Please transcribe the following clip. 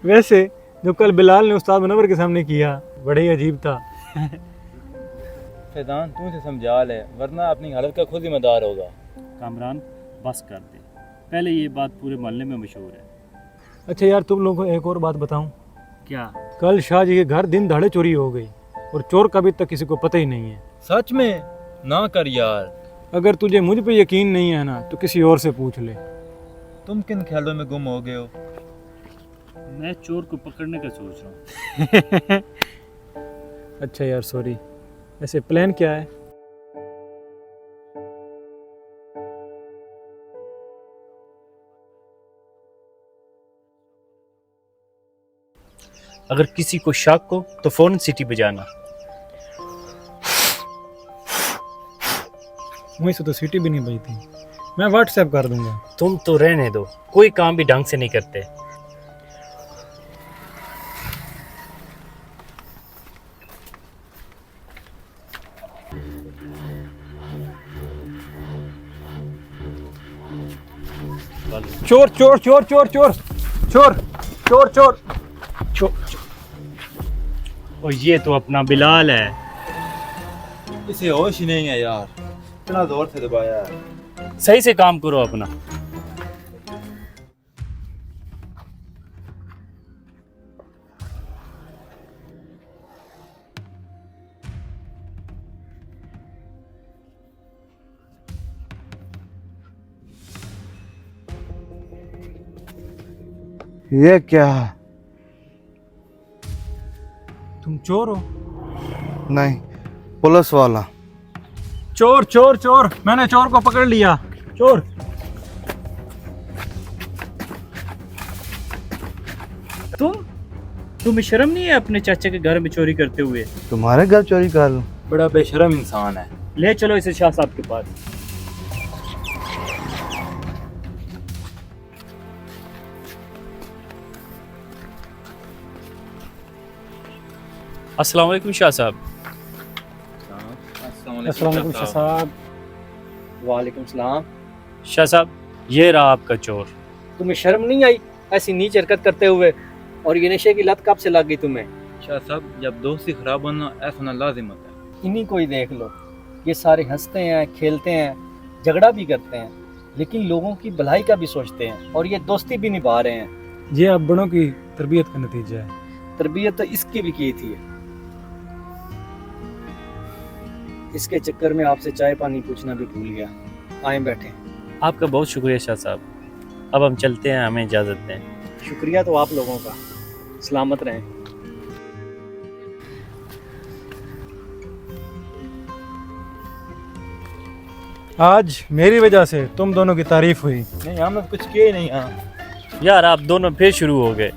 वैसे जो कल बिलाल ने उस्ताद मुनव्वर के सामने किया बड़ा ही अजीब था। फैजान तू इसे समझा ले वरना अपनी हालत का खुद जिम्मेदार होगा। कामरान बस कर दे, पहले ये बात पूरे मोहल्ले में मशहूर है। अच्छा यार तुम लोगों को एक और बात बताऊं, क्या? कल शाह जी के घर दिन दहाड़े चोरी हो गई और चोर का अभी तक किसी को पता ही नहीं है। सच में? ना कर यार। अगर तुझे मुझ पे यकीन नहीं है ना तो किसी और से पूछ ले। तुम किन ख्यालों में गुम हो गए हो? मैं चोर को पकड़ने का सोच रहा हूँ। अच्छा यार सॉरी, वैसे प्लान क्या है? अगर किसी को शक हो तो फौरन सिटी बजाना। मुझे से तो सीटी भी नहीं बजी थी, मैं व्हाट्सएप कर दूंगा। तुम तो रहने दो, कोई काम भी ढंग से नहीं करते। चोर चोर चोर चोर चोर चोर चोर चोर चोर। और ये तो अपना बिलाल है। इसे होश ही नहीं है यार, इतना जोर से दबाया है। सही से काम करो अपना। ये क्या है? तुम चोर हो? नहीं, पुलिस वाला। चोर चोर चोर, मैंने चोर को पकड़ लिया। चोर तुम्हें शर्म नहीं है अपने चाचा के घर में चोरी करते हुए? तुम्हारे घर चोरी कर लूं? बड़ा बेशरम इंसान है। ले चलो इसे शाह साहब के पास। अस्सलाम वालेकुम शाह साहब। अस्सलाम वालेकुम शाह साहब। वालेकुम सलाम। शाह साहब ये रहा आपका चोर। तुम्हें शर्म नहीं आई ऐसी नीच हरकत करते हुए? और ये नशे की लत कब से लग गई तुम्हें? शाह साहब जब दोस्ती खराब होना ऐसा होना लाजिम होता है। इन्हीं को ही देख लो, ये सारे हंसते हैं, खेलते हैं, झगड़ा भी करते हैं, लेकिन लोगों की भलाई का भी सोचते हैं और ये दोस्ती भी निभा रहे हैं। ये अब बड़ों की तरबियत का नतीजा है। तरबियत तो इसकी भी की थी। इसके चक्कर में आपसे चाय पानी पूछना भी भूल गया। आए बैठे। आपका बहुत शुक्रिया शाह साहब। अब हम चलते हैं, हमें इजाज़त दें। शुक्रिया तो आप लोगों का। सलामत रहें। आज मेरी वजह से तुम दोनों की तारीफ हुई। नहीं हमने कुछ किया ही नहीं। हाँ यार आप दोनों फिर शुरू हो गए।